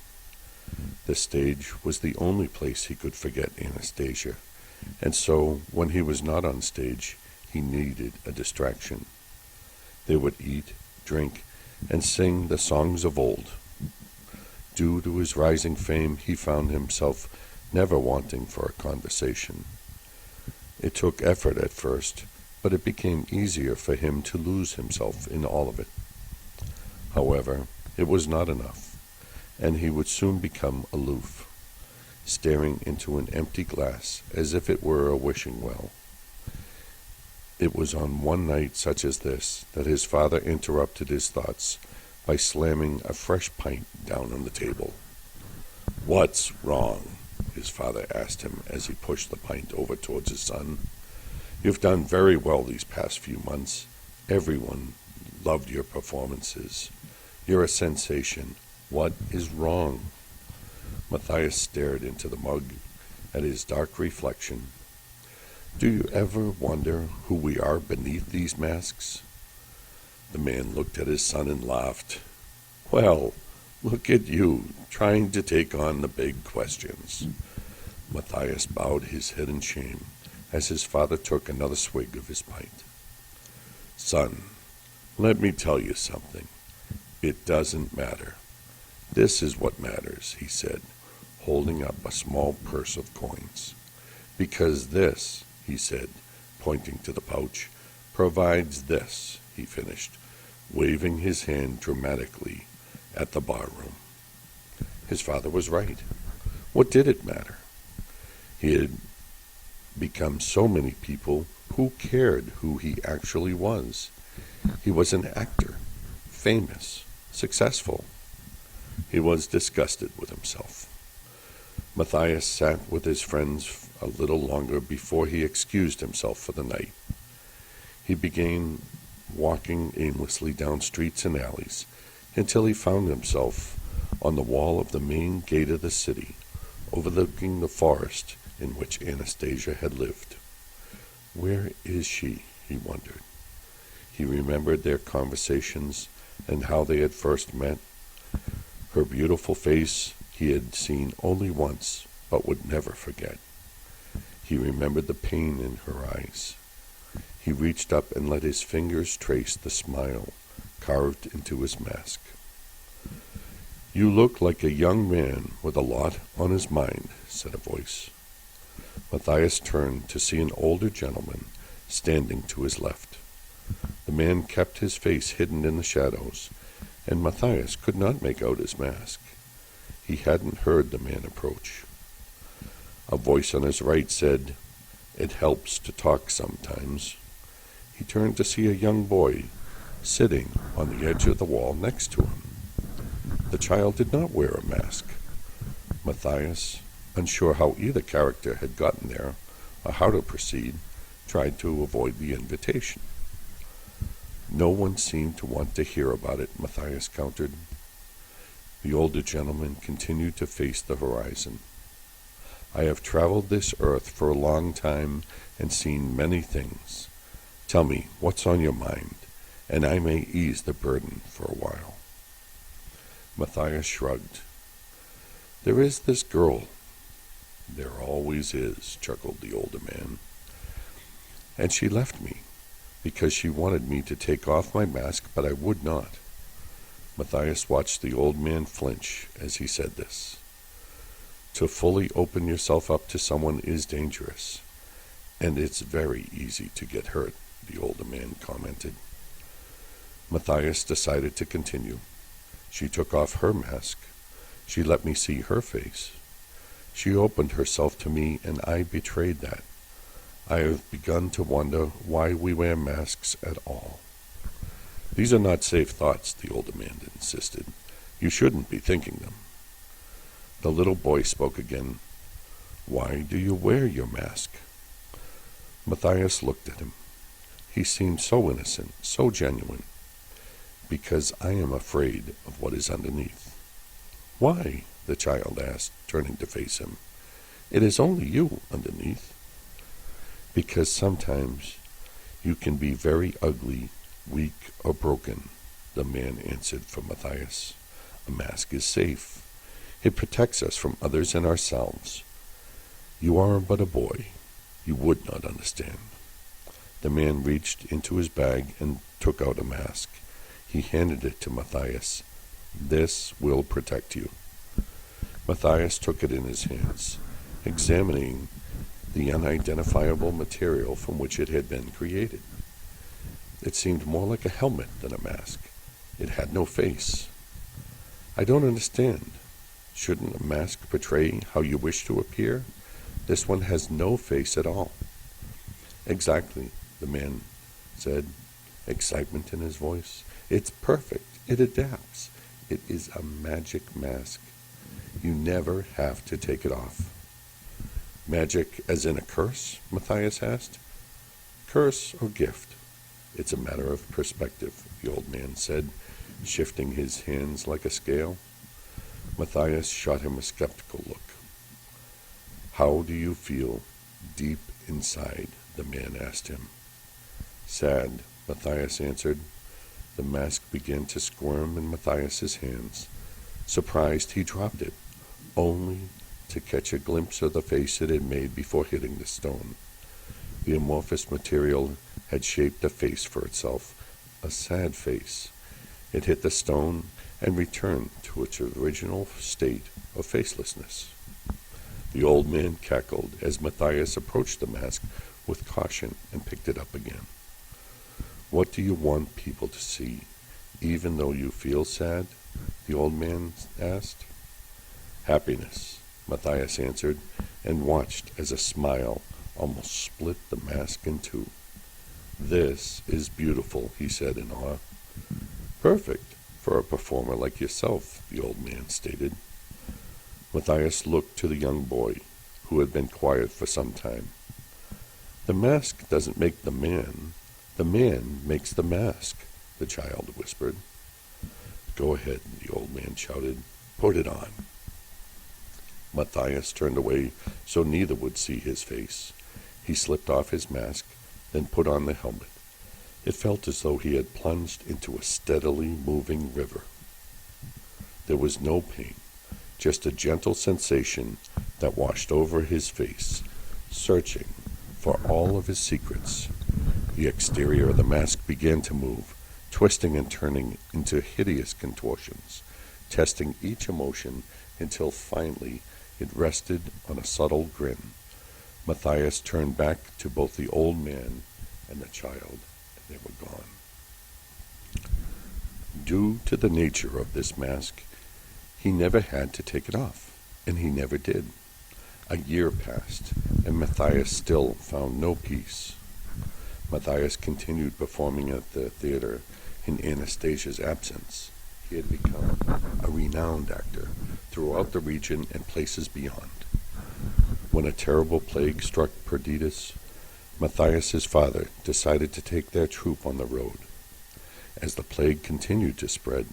The stage was the only place he could forget Anastasia, and so, when he was not on stage, he needed a distraction. They would eat, drink, and sing the songs of old. Due to his rising fame, he found himself never wanting for a conversation. It took effort at first, but it became easier for him to lose himself in all of it. However, it was not enough, and he would soon become aloof, staring into an empty glass as if it were a wishing well. It was on one night such as this that his father interrupted his thoughts by slamming a fresh pint down on the table. "What's wrong?" his father asked him as he pushed the pint over towards his son. "You've done very well these past few months. Everyone loved your performances. You're a sensation. What is wrong?" Matthias stared into the mug at his dark reflection. "Do you ever wonder who we are beneath these masks?" The man looked at his son and laughed. "Well, look at you, trying to take on the big questions." Matthias bowed his head in shame as his father took another swig of his pint. "Son, let me tell you something. It doesn't matter. This is what matters," he said, holding up a small purse of coins. "Because this," he said, pointing to the pouch, "provides this," he finished, waving his hand dramatically at the barroom. His father was right. What did it matter? He had become so many people. Who cared who he actually was? He was an actor, famous, successful. He was disgusted with himself. Matthias sat with his friends a little longer before he excused himself for the night. He began walking aimlessly down streets and alleys until he found himself on the wall of the main gate of the city, overlooking the forest in which Anastasia had lived. Where is she? He wondered. He remembered their conversations and how they had first met. Her beautiful face he had seen only once, but would never forget. He remembered the pain in her eyes. He reached up and let his fingers trace the smile carved into his mask. "You look like a young man with a lot on his mind," said a voice. Matthias turned to see an older gentleman standing to his left. The man kept his face hidden in the shadows, and Matthias could not make out his mask. He hadn't heard the man approach. A voice on his right said, "It helps to talk sometimes." He turned to see a young boy sitting on the edge of the wall next to him. The child did not wear a mask. Matthias, unsure how either character had gotten there or how to proceed, tried to avoid the invitation. "No one seemed to want to hear about it," Matthias countered. The older gentleman continued to face the horizon. "I have traveled this earth for a long time and seen many things. Tell me what's on your mind, and I may ease the burden for a while." Matthias shrugged. "There is this girl." "There always is," chuckled the older man. "And she left me because she wanted me to take off my mask, but I would not." Matthias watched the old man flinch as he said this. "To fully open yourself up to someone is dangerous, and it's very easy to get hurt," the older man commented. Matthias decided to continue. "She took off her mask. She let me see her face. She opened herself to me, and I betrayed that. I have begun to wonder why we wear masks at all." "These are not safe thoughts," the older man insisted. "You shouldn't be thinking them." The little boy spoke again. "Why do you wear your mask?" Matthias looked at him. He seemed so innocent, so genuine. "Because I am afraid of what is underneath." "Why?" the child asked, turning to face him. "It is only you underneath." "Because sometimes you can be very ugly, weak, or broken," the man answered for Matthias. "A mask is safe. It protects us from others and ourselves. You are but a boy. You would not understand." The man reached into his bag and took out a mask. He handed it to Matthias. "This will protect you." Matthias took it in his hands, examining the unidentifiable material from which it had been created. It seemed more like a helmet than a mask. It had no face. I don't understand. Shouldn't a mask portray how you wish to appear? This one has no face at all. Exactly, the man said, excitement in his voice. It's perfect. It adapts. It is a magic mask. You never have to take it off. Magic as in a curse? Matthias asked. Curse or gift? It's a matter of perspective, the old man said, shifting his hands like a scale. Matthias shot him a skeptical look. How do you feel deep inside? The man asked him. Sad, Matthias answered. The mask began to squirm in Matthias's hands. Surprised, he dropped it, only to catch a glimpse of the face it had made before hitting the stone. The amorphous material had shaped a face for itself, a sad face. It hit the stone and returned to its original state of facelessness. The old man cackled as Matthias approached the mask with caution and picked it up again. What do you want people to see, even though you feel sad? The old man asked. Happiness, Matthias answered, and watched as a smile almost split the mask in two. This is beautiful, he said in awe. Perfect for a performer like yourself, the old man stated. Matthias looked to the young boy, who had been quiet for some time. The mask doesn't make the man makes the mask, the child whispered. Go ahead, the old man shouted. Put it on. Matthias turned away so neither would see his face. He slipped off his mask, then put on the helmet. It felt as though he had plunged into a steadily moving river. There was no pain, just a gentle sensation that washed over his face, searching for all of his secrets. The exterior of the mask began to move, twisting and turning into hideous contortions, testing each emotion until finally it rested on a subtle grin. Matthias turned back to both the old man and the child, and they were gone. Due to the nature of this mask, he never had to take it off, and he never did. A year passed, and Matthias still found no peace. Matthias continued performing at the theater in Anastasia's absence. He had become a renowned actor throughout the region and places beyond. When a terrible plague struck Perdidas, Matthias's father decided to take their troupe on the road. As the plague continued to spread,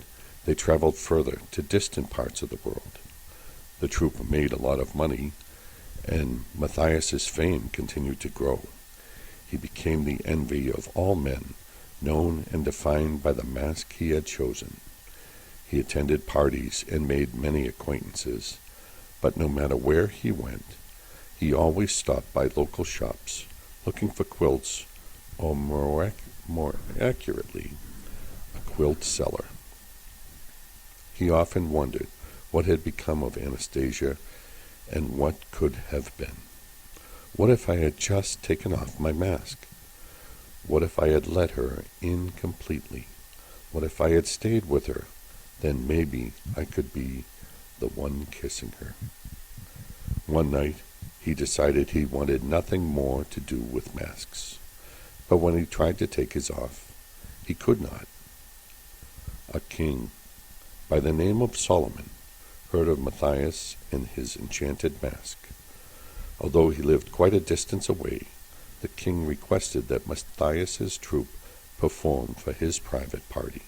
they traveled further to distant parts of the world. The troupe made a lot of money, and Matthias's fame continued to grow. He became the envy of all men, known and defined by the mask he had chosen. He attended parties and made many acquaintances, but no matter where he went, he always stopped by local shops, looking for quilts, or more accurately, a quilt seller. He often wondered what had become of Anastasia and what could have been. What if I had just taken off my mask? What if I had let her in completely? What if I had stayed with her? Then maybe I could be the one kissing her. One night, he decided he wanted nothing more to do with masks. But when he tried to take his off, he could not. A king by the name of Solomon heard of Matthias and his enchanted mask. Although he lived quite a distance away, the king requested that Matthias's troupe perform for his private party.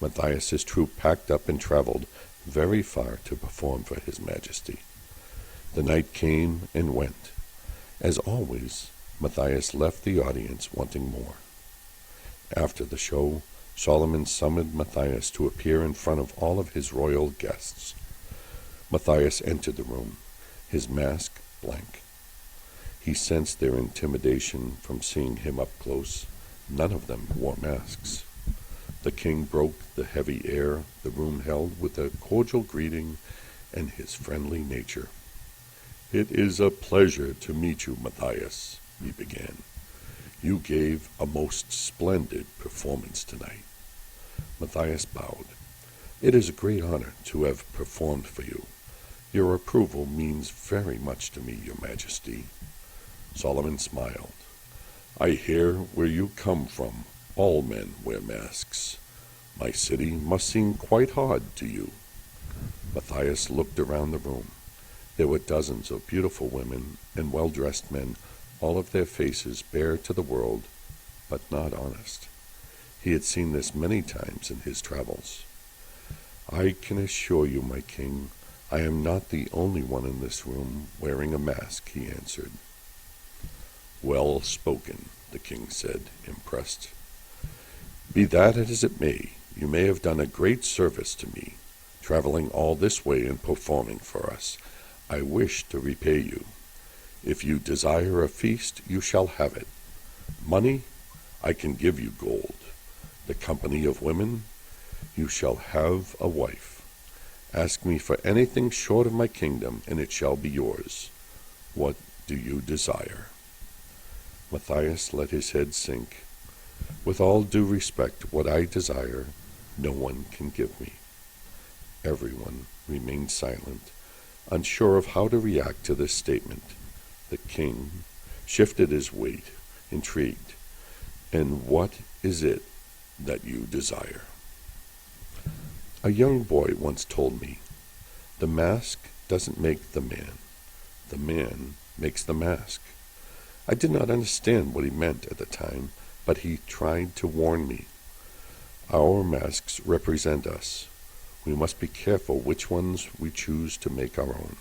Matthias's troupe packed up and traveled very far to perform for his majesty. The night came and went. As always, Matthias left the audience wanting more. After the show, Solomon summoned Matthias to appear in front of all of his royal guests. Matthias entered the room, his mask blank. He sensed their intimidation from seeing him up close. None of them wore masks. The king broke the heavy air the room held with a cordial greeting and his friendly nature. "It is a pleasure to meet you, Matthias," he began. "You gave a most splendid performance tonight." Matthias bowed. "It is a great honor to have performed for you. Your approval means very much to me, your Majesty." Solomon smiled. "I hear where you come from. All men wear masks. My city must seem quite hard to you." Matthias looked around the room. There were dozens of beautiful women and well-dressed men, all of their faces bare to the world, but not honest. He had seen this many times in his travels. "I can assure you, my king, I am not the only one in this room wearing a mask," he answered. "Well spoken," the king said, impressed. "Be that as it may, you may have done a great service to me, traveling all this way and performing for us. I wish to repay you. If you desire a feast, you shall have it. Money, I can give you gold. The company of women, you shall have a wife. Ask me for anything short of my kingdom, and it shall be yours. What do you desire?" Matthias let his head sink. "With all due respect, what I desire, no one can give me." Everyone remained silent, unsure of how to react to this statement. The king shifted his weight, intrigued. "And what is it that you desire?" "A young boy once told me, the mask doesn't make the man makes the mask." I did not understand what he meant at the time, but he tried to warn me. Our masks represent us. We must be careful which ones we choose to make our own.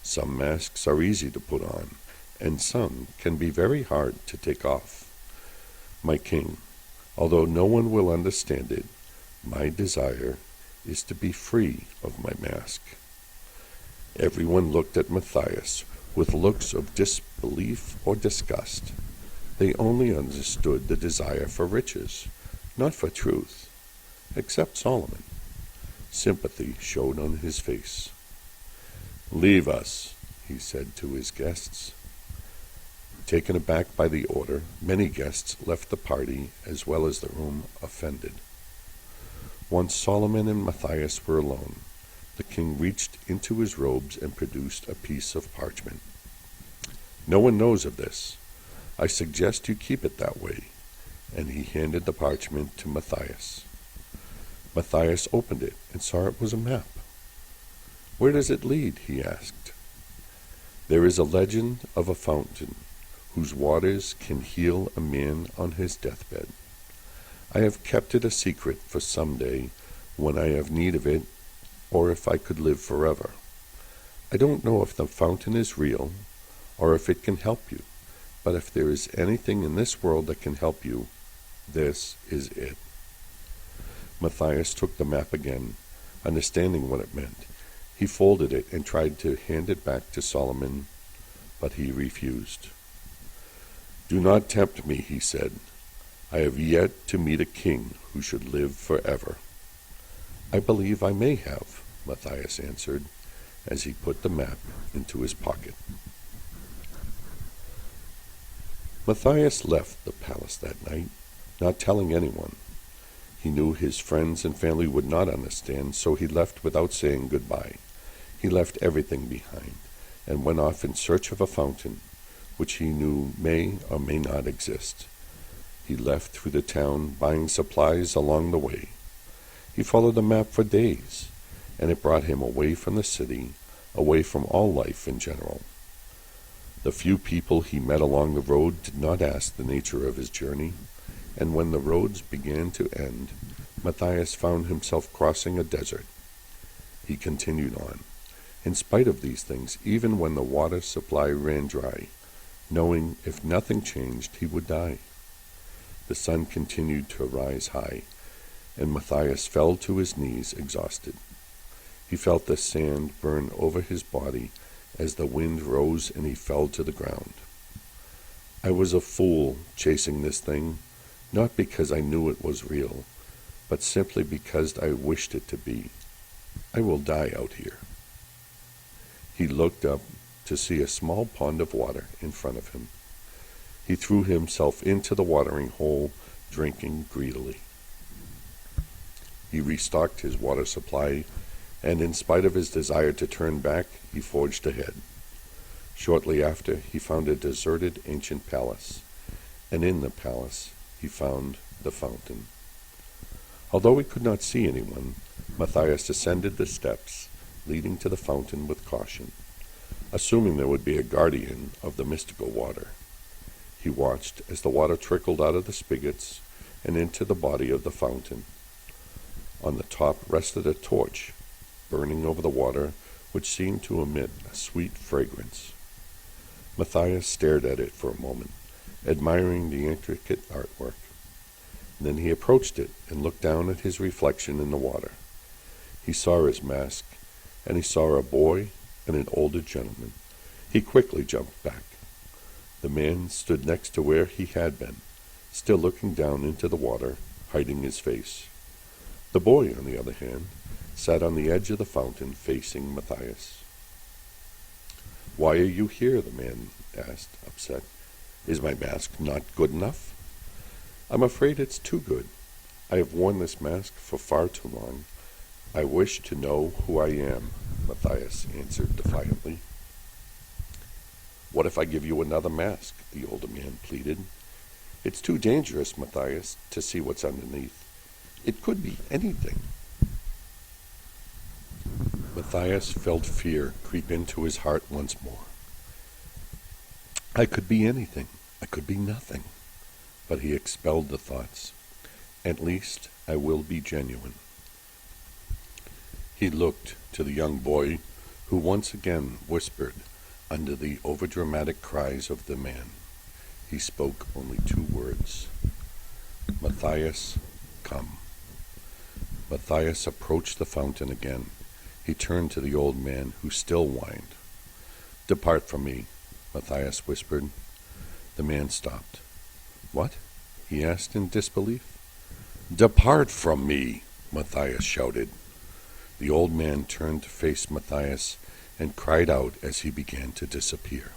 Some masks are easy to put on, and some can be very hard to take off. My king, although no one will understand it, my desire is to be free of my mask." Everyone looked at Matthias with looks of disbelief or disgust. They only understood the desire for riches, not for truth, except Solomon. Sympathy showed on his face. "Leave us," he said to his guests. Taken aback by the order, many guests left the party as well as the room, offended. Once Solomon and Matthias were alone, the king reached into his robes and produced a piece of parchment. "No one knows of this. I suggest you keep it that way," and he handed the parchment to Matthias. Matthias opened it and saw it was a map. "Where does it lead?" he asked. "There is a legend of a fountain whose waters can heal a man on his deathbed. I have kept it a secret for some day when I have need of it, or if I could live forever. I don't know if the fountain is real, or if it can help you, but if there is anything in this world that can help you, this is it." Matthias took the map again, understanding what it meant. He folded it and tried to hand it back to Solomon, but he refused. "Do not tempt me," he said. "I have yet to meet a king who should live forever." "I believe I may have," Matthias answered, as he put the map into his pocket. Matthias left the palace that night, not telling anyone. He knew his friends and family would not understand, so he left without saying goodbye. He left everything behind, and went off in search of a fountain, which he knew may or may not exist. He left through the town, buying supplies along the way. He followed the map for days, and it brought him away from the city, away from all life in general. The few people he met along the road did not ask the nature of his journey, and when the roads began to end, Matthias found himself crossing a desert. He continued on, in spite of these things, even when the water supply ran dry, knowing if nothing changed he would die. The sun continued to rise high, and Matthias fell to his knees exhausted. He felt the sand burn over his body as the wind rose and he fell to the ground. "I was a fool chasing this thing, not because I knew it was real, but simply because I wished it to be. I will die out here." He looked up to see a small pond of water in front of him. He threw himself into the watering hole, drinking greedily. He restocked his water supply, and in spite of his desire to turn back, he forged ahead. Shortly after, he found a deserted ancient palace, and in the palace he found the fountain. Although he could not see anyone, Matthias descended the steps leading to the fountain with caution, assuming there would be a guardian of the mystical water. He watched as the water trickled out of the spigots and into the body of the fountain. On the top rested a torch, burning over the water, which seemed to emit a sweet fragrance. Matthias stared at it for a moment, admiring the intricate artwork. Then he approached it and looked down at his reflection in the water. He saw his mask, and he saw a boy and an older gentleman. He quickly jumped back. The man stood next to where he had been, still looking down into the water, hiding his face. The boy, on the other hand, sat on the edge of the fountain facing Matthias. "Why are you here?" the man asked, upset. "Is my mask not good enough?" "I'm afraid it's too good. I have worn this mask for far too long. I wish to know who I am," Matthias answered defiantly. "What if I give you another mask?" the older man pleaded. "It's too dangerous, Matthias, to see what's underneath. It could be anything." Matthias felt fear creep into his heart once more. I could be anything. I could be nothing. But he expelled the thoughts. At least I will be genuine. He looked to the young boy, who once again whispered under the overdramatic cries of the man. He spoke only 2 words. "Matthias, come." Matthias approached the fountain again. He turned to the old man, who still whined. "Depart from me," Matthias whispered. The man stopped. "What?" he asked in disbelief. "Depart from me," Matthias shouted. The old man turned to face Matthias and cried out as he began to disappear.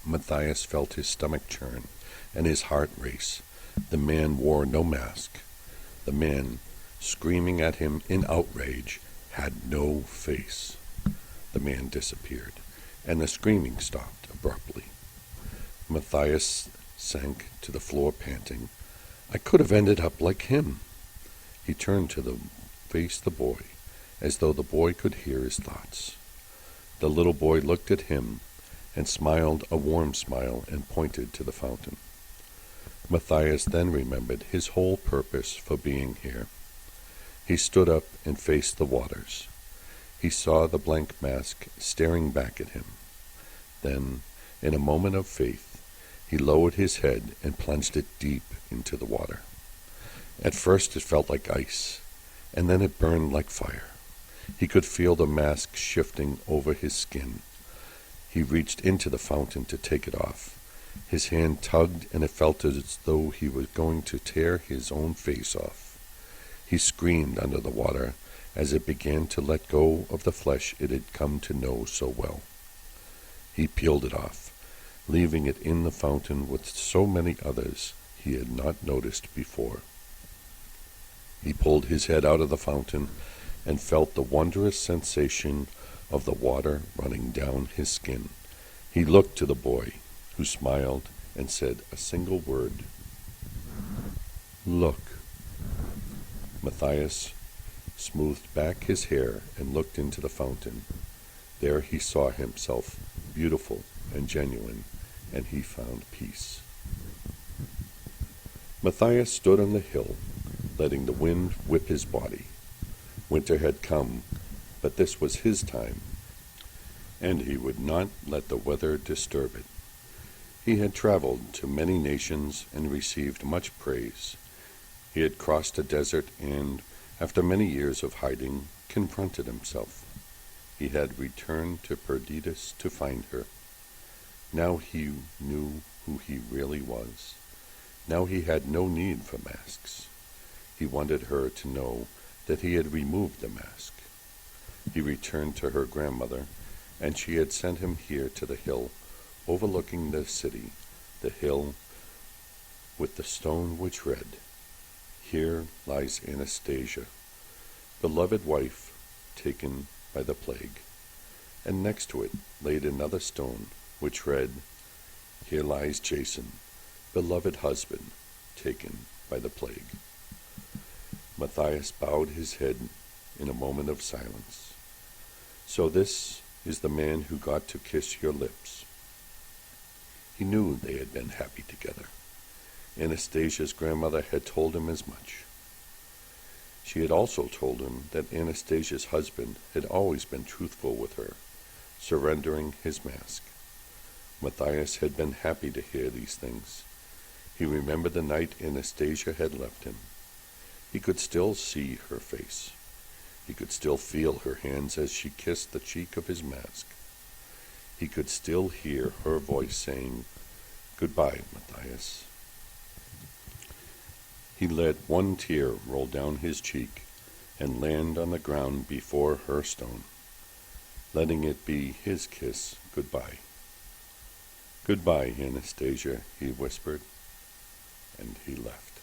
Matthias felt his stomach churn and his heart race. The man wore no mask. The man, screaming at him in outrage, had no face. The man disappeared, and the screaming stopped abruptly. Matthias sank to the floor panting. "I could have ended up like him." He turned to face the boy, as though the boy could hear his thoughts. The little boy looked at him and smiled a warm smile and pointed to the fountain. Matthias then remembered his whole purpose for being here. He stood up and faced the waters. He saw the blank mask staring back at him. Then, in a moment of faith, he lowered his head and plunged it deep into the water. At first it felt like ice, and then it burned like fire. He could feel the mask shifting over his skin. He reached into the fountain to take it off. His hand tugged, and it felt as though he was going to tear his own face off. He screamed under the water as it began to let go of the flesh it had come to know so well. He peeled it off, leaving it in the fountain with so many others he had not noticed before. He pulled his head out of the fountain and felt the wondrous sensation of the water running down his skin. He looked to the boy, who smiled and said a single word. "Look." Matthias smoothed back his hair and looked into the fountain. There he saw himself, beautiful and genuine, and he found peace. Matthias stood on the hill, letting the wind whip his body. Winter had come, but this was his time, and he would not let the weather disturb it. He had traveled to many nations and received much praise. He had crossed a desert and, after many years of hiding, confronted himself. He had returned to Perdidas to find her. Now he knew who he really was. Now he had no need for masks. He wanted her to know that he had removed the mask. He returned to her grandmother and she had sent him here to the hill overlooking the city, the hill with the stone which read, "Here lies Anastasia, beloved wife, taken by the plague." And next to it laid another stone which read, "Here lies Jason, beloved husband, taken by the plague." Matthias bowed his head in a moment of silence. "So this is the man who got to kiss your lips." He knew they had been happy together. Anastasia's grandmother had told him as much. She had also told him that Anastasia's husband had always been truthful with her, surrendering his mask. Matthias had been happy to hear these things. He remembered the night Anastasia had left him. He could still see her face. He could still feel her hands as she kissed the cheek of his mask. He could still hear her voice saying, "Goodbye, Matthias." He let one tear roll down his cheek and land on the ground before her stone, letting it be his kiss goodbye. "Goodbye, Anastasia," he whispered, and he left.